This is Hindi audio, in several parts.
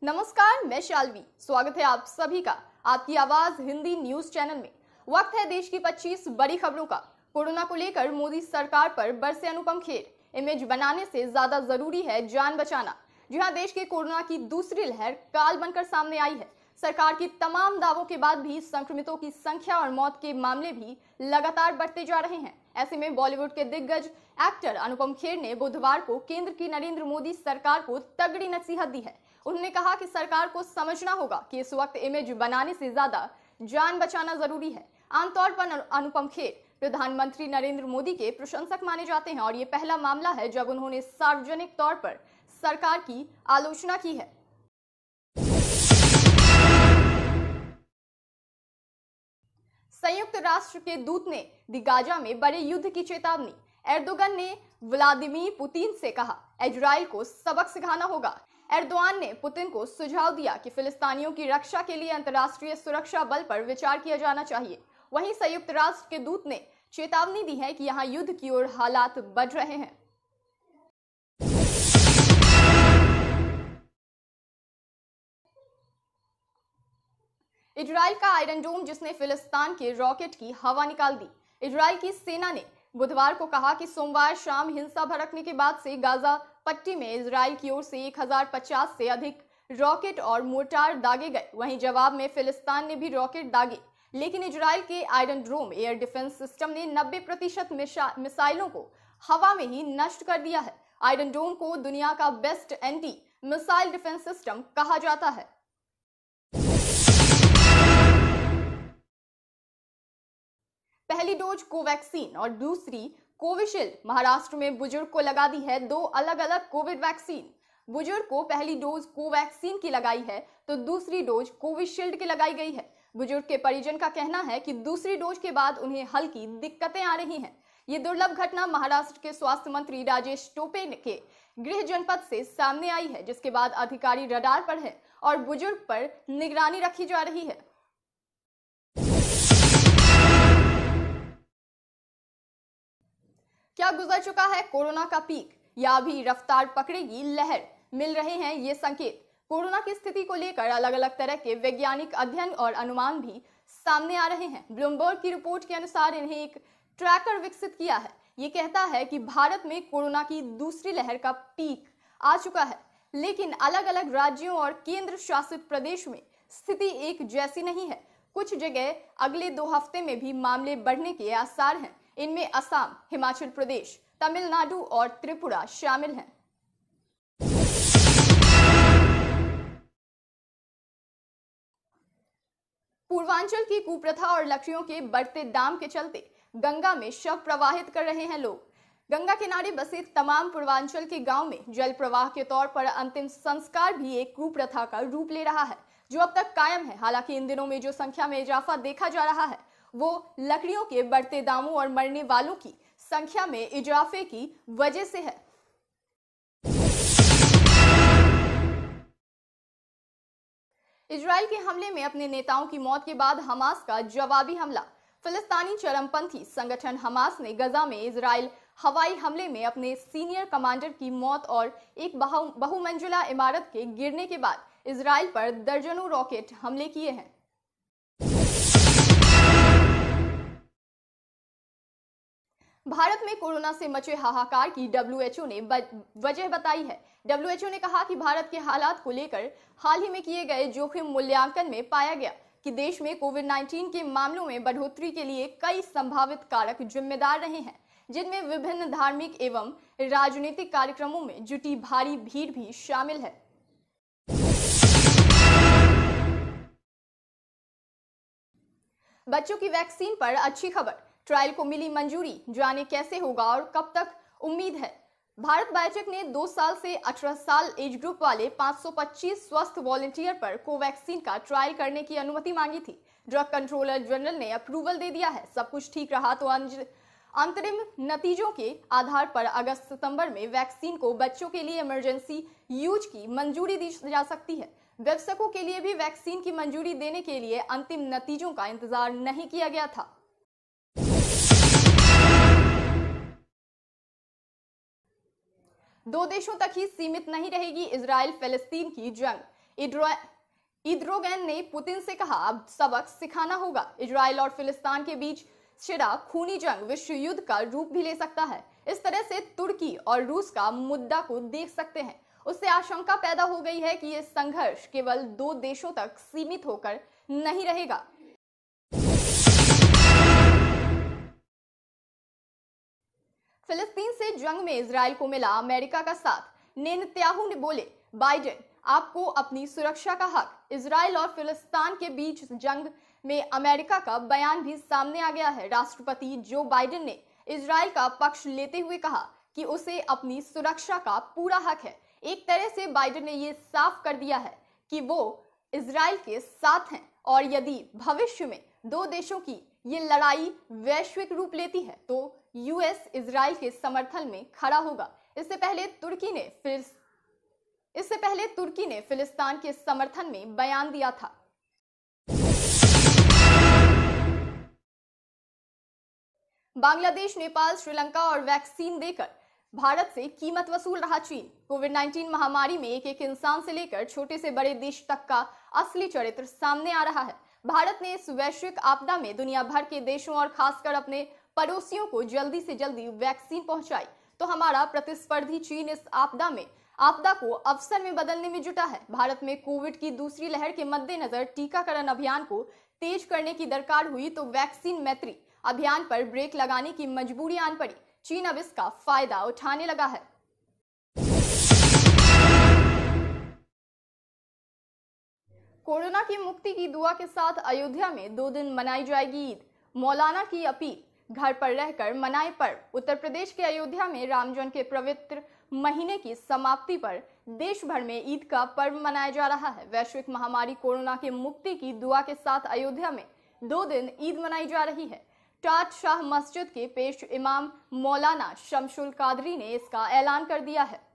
नमस्कार, मैं शालवी। स्वागत है आप सभी का आपकी आवाज हिंदी न्यूज चैनल में। वक्त है देश की 25 बड़ी खबरों का। कोरोना को लेकर मोदी सरकार पर बरसे अनुपम खेर। इमेज बनाने से ज्यादा जरूरी है जान बचाना। जी हां, देश के कोरोना की दूसरी लहर काल बनकर सामने आई है। सरकार की तमाम दावों के बाद भी संक्रमितों की संख्या और मौत के मामले भी लगातार बढ़ते जा रहे हैं। ऐसे में बॉलीवुड के दिग्गज एक्टर अनुपम खेर ने बुधवार को केंद्र की नरेंद्र मोदी सरकार को तगड़ी नसीहत दी है। उन्होंने कहा कि सरकार को समझना होगा कि इस वक्त इमेज बनाने से ज्यादा जान बचाना जरूरी है। आमतौर पर अनुपम खेर प्रधानमंत्री नरेंद्र मोदी के प्रशंसक माने जाते हैं और ये पहला मामला है जब उन्होंने सार्वजनिक तौर पर सरकार की आलोचना की है। संयुक्त राष्ट्र के दूत ने दी गाजा में बड़े युद्ध की चेतावनी। एर्दोगन ने व्लादिमीर पुतिन से कहा, इजराइल को सबक सिखाना होगा। एर्दोआन ने पुतिन को सुझाव दिया कि फिलिस्तीनियों की रक्षा के लिए अंतर्राष्ट्रीय सुरक्षा बल पर विचार किया जाना चाहिए। वहीं संयुक्त राष्ट्र के दूत ने चेतावनी दी है कि यहां युद्ध की ओर हालात बढ़ रहे हैं। इजराइल का आयरन डोम जिसने फिलिस्तीन के रॉकेट की हवा निकाल दी। इजराइल की सेना ने बुधवार को कहा कि सोमवार शाम हिंसा भड़कने के बाद से गाजा पट्टी में इजराइल की ओर से 1050 से अधिक रॉकेट और मोर्टार दागे गए। वहीं जवाब में फिलिस्तीन ने भी रॉकेट दागे, लेकिन इजराइल के आयरन डोम एयर डिफेंस सिस्टम ने 90% मिसाइलों को हवा में ही नष्ट कर दिया है। आयरन डोम को दुनिया का best anti missile defence system कहा जाता है। पहली डोज कोवैक्सीन और दूसरी कोविशील्ड। महाराष्ट्र में बुजुर्ग को लगा दी है 2 अलग अलग कोविड वैक्सीन। बुजुर्ग को पहली डोज कोवैक्सीन की लगाई है तो दूसरी डोज कोविशील्ड की लगाई गई है। बुजुर्ग के परिजन का कहना है कि दूसरी डोज के बाद उन्हें हल्की दिक्कतें आ रही हैं। ये दुर्लभ घटना महाराष्ट्र के स्वास्थ्य मंत्री राजेश टोपे के गृह जनपद से सामने आई है, जिसके बाद अधिकारी रडार पर है और बुजुर्ग पर निगरानी रखी जा रही है। क्या गुजर चुका है कोरोना का पीक या अभी रफ्तार पकड़ेगी लहर? मिल रहे हैं ये संकेत। कोरोना की स्थिति को लेकर अलग अलग तरह के वैज्ञानिक अध्ययन और अनुमान भी सामने आ रहे हैं। ब्लूमबर्ग की रिपोर्ट के अनुसार इन्हें एक ट्रैकर विकसित किया है। ये कहता है कि भारत में कोरोना की दूसरी लहर का पीक आ चुका है, लेकिन अलग अलग राज्यों और केंद्र शासित प्रदेश में स्थिति एक जैसी नहीं है। कुछ जगह अगले 2 हफ्ते में भी मामले बढ़ने के आसार हैं। इनमें असम, हिमाचल प्रदेश, तमिलनाडु और त्रिपुरा शामिल हैं। पूर्वांचल की कुप्रथा और लकड़ियों के बढ़ते दाम के चलते गंगा में शव प्रवाहित कर रहे हैं लोग। गंगा किनारे बसे तमाम पूर्वांचल के गांव में जल प्रवाह के तौर पर अंतिम संस्कार भी एक कुप्रथा का रूप ले रहा है, जो अब तक कायम है। हालांकि इन दिनों में जो संख्या में इजाफा देखा जा रहा है वो लकड़ियों के बढ़ते दामों और मरने वालों की संख्या में इजाफे की वजह से है। इजराइल के हमले में अपने नेताओं की मौत के बाद हमास का जवाबी हमला। फिलिस्तीनी चरमपंथी संगठन हमास ने गजा में इजराइल हवाई हमले में अपने सीनियर कमांडर की मौत और एक बहुमंजिला इमारत के गिरने के बाद इजराइल पर दर्जनों रॉकेट हमले किए हैं। भारत में कोरोना से मचे हाहाकार की डब्ल्यूएचओ ने वजह बताई है। डब्ल्यूएचओ ने कहा कि भारत के हालात को लेकर हाल ही में किए गए जोखिम मूल्यांकन में पाया गया कि देश में कोविड-19 के मामलों में बढ़ोतरी के लिए कई संभावित कारक जिम्मेदार रहे हैं, जिनमें विभिन्न धार्मिक एवं राजनीतिक कार्यक्रमों में जुटी भारी भीड़ भी शामिल है। बच्चों की वैक्सीन पर अच्छी खबर। ट्रायल को मिली मंजूरी। जाने कैसे होगा और कब तक उम्मीद है। भारत बायोटेक ने 2 साल से 18 साल एज ग्रुप वाले 525 स्वस्थ वॉलंटियर पर कोवैक्सीन का ट्रायल करने की अनुमति मांगी थी। ड्रग कंट्रोलर जनरल ने अप्रूवल दे दिया है। सब कुछ ठीक रहा तो अंतरिम नतीजों के आधार पर अगस्त-सितंबर में वैक्सीन को बच्चों के लिए इमरजेंसी यूज की मंजूरी दी जा सकती है। व्यवसायिकों के लिए भी वैक्सीन की मंजूरी देने के लिए अंतिम नतीजों का इंतजार नहीं किया गया था। दो देशों तक ही सीमित नहीं रहेगी इजराइल फिलिस्तीन की जंग। इर्दोगन ने पुतिन से कहा, अब सबक सिखाना होगा। इजराइल और फिलिस्तीन के बीच छिड़ा खूनी जंग विश्व युद्ध का रूप भी ले सकता है। इस तरह से तुर्की और रूस का मुद्दा को देख सकते हैं। उससे आशंका पैदा हो गई है कि यह संघर्ष केवल 2 देशों तक सीमित होकर नहीं रहेगा। फिलिस्तीन से जंग में इजराइल को मिला अमेरिका का साथ। नेतन्याहू ने बोले, बाइडेन आपको अपनी सुरक्षा का हक। इजराइल और फिलिस्तीन के बीच जंग में अमेरिका का बयान भी सामने आ गया है। राष्ट्रपति जो बाइडेन ने इजराइल का पक्ष लेते हुए कहा कि उसे अपनी सुरक्षा का पूरा हक है। एक तरह से बाइडेन ने यह साफ कर दिया है कि वो इजराइल के साथ हैं और यदि भविष्य में 2 देशों की ये लड़ाई वैश्विक रूप लेती है तो यूएस इजराइल के समर्थन में खड़ा होगा। इससे पहले तुर्की ने फिलिस्तीन के समर्थन में बयान दिया था। बांग्लादेश, नेपाल, श्रीलंका और वैक्सीन देकर भारत से कीमत वसूल रहा चीन। कोविड-19 महामारी में एक इंसान से लेकर छोटे से बड़े देश तक का असली चरित्र सामने आ रहा है। भारत ने इस वैश्विक आपदा में दुनिया भर के देशों और खासकर अपने पड़ोसियों को जल्दी से जल्दी वैक्सीन पहुंचाई, तो हमारा प्रतिस्पर्धी चीन इस आपदा को अवसर में बदलने में जुटा है। भारत में कोविड की दूसरी लहर के मद्देनजर टीकाकरण अभियान को तेज करने की दरकार हुई तो वैक्सीन मैत्री अभियान पर ब्रेक लगाने की मजबूरी आन पड़ी। चीन अब इसका फायदा उठाने लगा है। कोरोना की मुक्ति की दुआ के साथ अयोध्या में 2 दिन मनाई जाएगी ईद। मौलाना की अपील, घर पर रहकर मनाए पर्व। उत्तर प्रदेश के अयोध्या में रामजन्म के पवित्र महीने की समाप्ति पर देश भर में ईद का पर्व मनाया जा रहा है। वैश्विक महामारी कोरोना की मुक्ति की दुआ के साथ अयोध्या में 2 दिन ईद मनाई जा रही है। टाट शाह मस्जिद के पेश इमाम मौलाना शमसुल कादरी ने इसका ऐलान कर दिया है।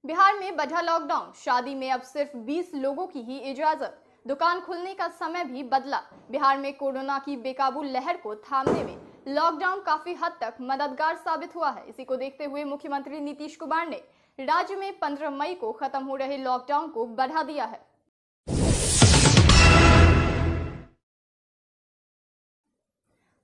बिहार में बढ़ा लॉकडाउन, शादी में अब सिर्फ 20 लोगों की ही इजाजत। दुकान खुलने का समय भी बदला। बिहार में कोरोना की बेकाबू लहर को थामने में लॉकडाउन काफी हद तक मददगार साबित हुआ है। इसी को देखते हुए मुख्यमंत्री नीतीश कुमार ने राज्य में 15 मई को खत्म हो रहे लॉकडाउन को बढ़ा दिया है।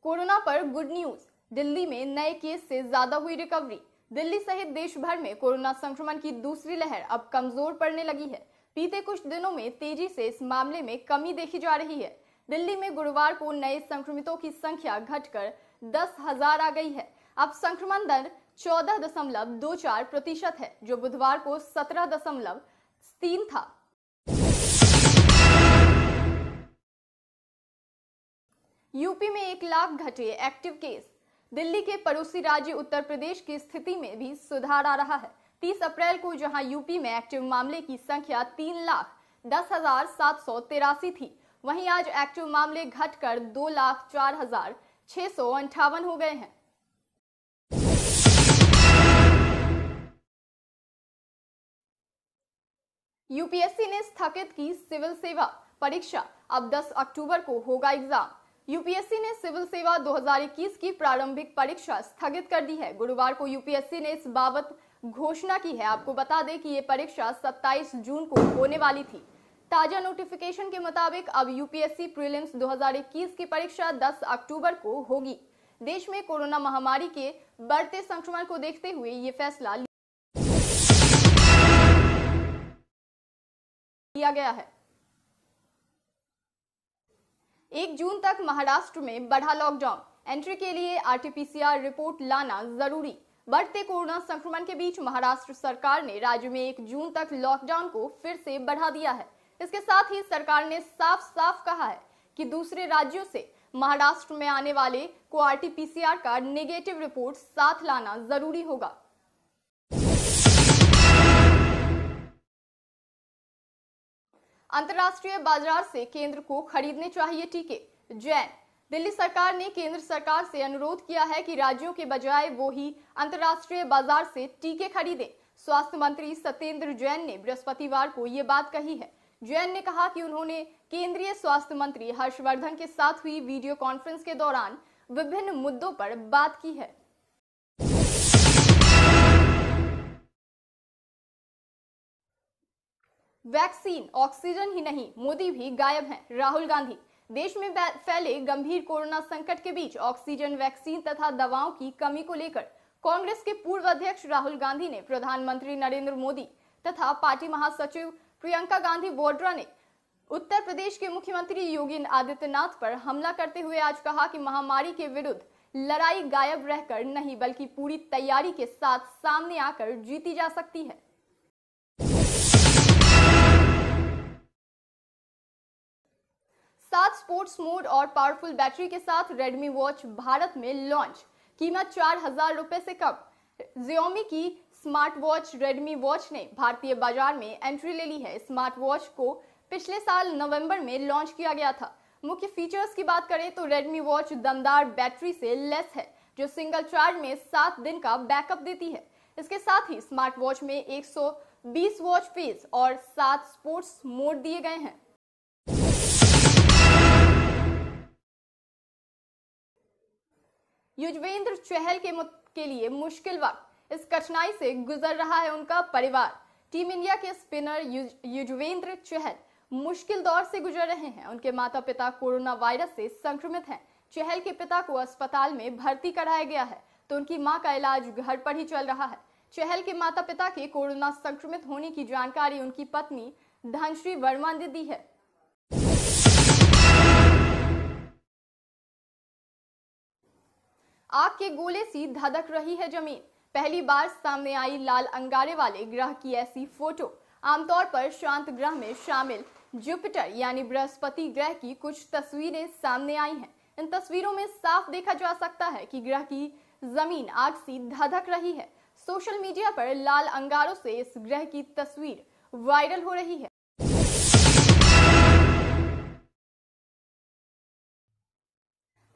कोरोना पर गुड न्यूज, दिल्ली में नए केस से ज्यादा हुई रिकवरी। दिल्ली सहित देश भर में कोरोना संक्रमण की दूसरी लहर अब कमजोर पड़ने लगी है। बीते कुछ दिनों में तेजी से इस मामले में कमी देखी जा रही है। दिल्ली में गुरुवार को नए संक्रमितों की संख्या घटकर 10,000 आ गई है। अब संक्रमण दर 14.24% है, जो बुधवार को 17.3 था। यूपी में 1 लाख घटे एक्टिव केस। दिल्ली के पड़ोसी राज्य उत्तर प्रदेश की स्थिति में भी सुधार आ रहा है। 30 अप्रैल को जहां यूपी में एक्टिव मामले की संख्या 3,10,783 थी, वहीं आज एक्टिव मामले घटकर 2,04,658 हो गए हैं। यूपीएससी ने स्थगित की सिविल सेवा परीक्षा, अब 10 अक्टूबर को होगा एग्जाम। यूपीएससी ने सिविल सेवा 2021 की प्रारंभिक परीक्षा स्थगित कर दी है। गुरुवार को यूपीएससी ने इस बाबत घोषणा की है। आपको बता दें कि ये परीक्षा 27 जून को होने वाली थी। ताजा नोटिफिकेशन के मुताबिक अब यूपीएससी प्रीलिम्स 2021 की परीक्षा 10 अक्टूबर को होगी। देश में कोरोना महामारी के बढ़ते संक्रमण को देखते हुए ये फैसला लिया गया है। 1 जून तक महाराष्ट्र में बढ़ा लॉकडाउन, एंट्री के लिए आरटीपीसीआर रिपोर्ट लाना जरूरी। बढ़ते कोरोना संक्रमण के बीच महाराष्ट्र सरकार ने राज्य में 1 जून तक लॉकडाउन को फिर से बढ़ा दिया है। इसके साथ ही सरकार ने साफ साफ कहा है कि दूसरे राज्यों से महाराष्ट्र में आने वाले को आरटीपीसीआर का नेगेटिव रिपोर्ट साथ लाना जरूरी होगा। अंतर्राष्ट्रीय बाजार से केंद्र को खरीदने चाहिए टीके, जैन। दिल्ली सरकार ने केंद्र सरकार से अनुरोध किया है कि राज्यों के बजाय वो ही अंतर्राष्ट्रीय बाजार से टीके खरीदें। स्वास्थ्य मंत्री सत्येंद्र जैन ने बृहस्पतिवार को ये बात कही है। जैन ने कहा कि उन्होंने केंद्रीय स्वास्थ्य मंत्री हर्षवर्धन के साथ हुई वीडियो कॉन्फ्रेंस के दौरान विभिन्न मुद्दों पर बात की है। वैक्सीन, ऑक्सीजन ही नहीं, मोदी भी गायब हैं। राहुल गांधी। देश में फैले गंभीर कोरोना संकट के बीच ऑक्सीजन, वैक्सीन तथा दवाओं की कमी को लेकर कांग्रेस के पूर्व अध्यक्ष राहुल गांधी ने प्रधानमंत्री नरेंद्र मोदी तथा पार्टी महासचिव प्रियंका गांधी वाड्रा ने उत्तर प्रदेश के मुख्यमंत्री योगी आदित्यनाथ पर हमला करते हुए आज कहा कि महामारी के विरुद्ध लड़ाई गायब रहकर नहीं बल्कि पूरी तैयारी के साथ सामने आकर जीती जा सकती है। सात स्पोर्ट्स मोड और पावरफुल बैटरी के साथ रेडमी वॉच भारत में लॉन्च। कीमत 4,000 रुपए से कम। Xiaomi की स्मार्ट वॉच रेडमी वॉच ने भारतीय बाजार में एंट्री ले ली है। स्मार्ट वॉच को पिछले साल नवंबर में लॉन्च किया गया था। मुख्य फीचर्स की बात करें तो रेडमी वॉच दमदार बैटरी से लैस है, जो सिंगल चार्ज में 7 दिन का बैकअप देती है। इसके साथ ही स्मार्ट वॉच में 120 वॉच फेस और 7 स्पोर्ट्स मोड दिए गए हैं। युजवेंद्र चहल के लिए मुश्किल वक्त। इस कठिनाई से गुजर रहा है उनका परिवार। टीम इंडिया के स्पिनर युजवेंद्र चहल मुश्किल दौर से गुजर रहे हैं। उनके माता पिता कोरोना वायरस से संक्रमित हैं। चहल के पिता को अस्पताल में भर्ती कराया गया है तो उनकी मां का इलाज घर पर ही चल रहा है। चहल के माता पिता के कोरोना संक्रमित होने की जानकारी उनकी पत्नी धनश्री वर्मा ने दी है। आग के गोले सी धधक रही है जमीन। पहली बार सामने आई लाल अंगारे वाले ग्रह की ऐसी फोटो। आमतौर पर शांत ग्रह में शामिल जुपिटर यानी बृहस्पति ग्रह की कुछ तस्वीरें सामने आई हैं। इन तस्वीरों में साफ देखा जा सकता है कि ग्रह की जमीन आग सी धधक रही है। सोशल मीडिया पर लाल अंगारों से इस ग्रह की तस्वीर वायरल हो रही है।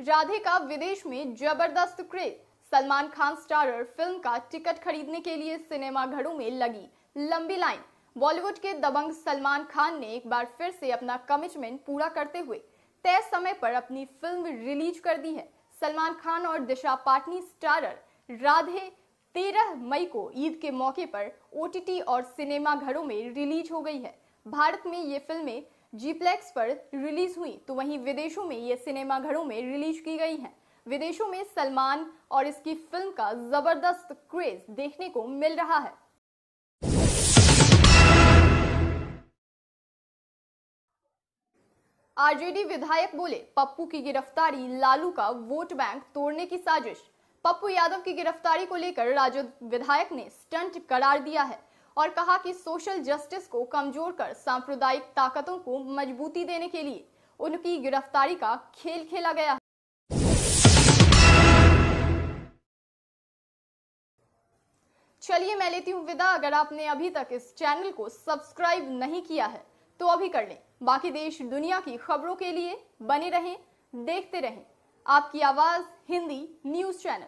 राधे का विदेश में जबरदस्त craze. Salman Khan starrer film का टिकट खरीदने के लिए सिनेमाघरों में लगी लंबी लाइन। बॉलीवुड के दबंग सलमान खान ने एक बार फिर से अपना कमिटमेंट पूरा करते हुए तय समय पर अपनी फिल्म रिलीज कर दी है। सलमान खान और दिशा पाटनी स्टारर राधे 13 मई को ईद के मौके पर OTT और सिनेमाघरों में रिलीज हो गई है। भारत में ये फिल्में जीप्लेक्स पर रिलीज हुई तो वहीं विदेशों में ये सिनेमाघरों में रिलीज की गई हैं। विदेशों में सलमान और इसकी फिल्म का जबरदस्त क्रेज देखने को मिल रहा है। आरजेडी विधायक बोले पप्पू की गिरफ्तारी लालू का वोट बैंक तोड़ने की साजिश। पप्पू यादव की गिरफ्तारी को लेकर राजद विधायक ने स्टंट करार दिया है और कहा कि सोशल जस्टिस को कमजोर कर सांप्रदायिक ताकतों को मजबूती देने के लिए उनकी गिरफ्तारी का खेल खेला गया है। चलिए मैं लेती हूं विदा। अगर आपने अभी तक इस चैनल को सब्सक्राइब नहीं किया है तो अभी कर लें। बाकी देश दुनिया की खबरों के लिए बने रहें, देखते रहें आपकी आवाज हिंदी न्यूज चैनल।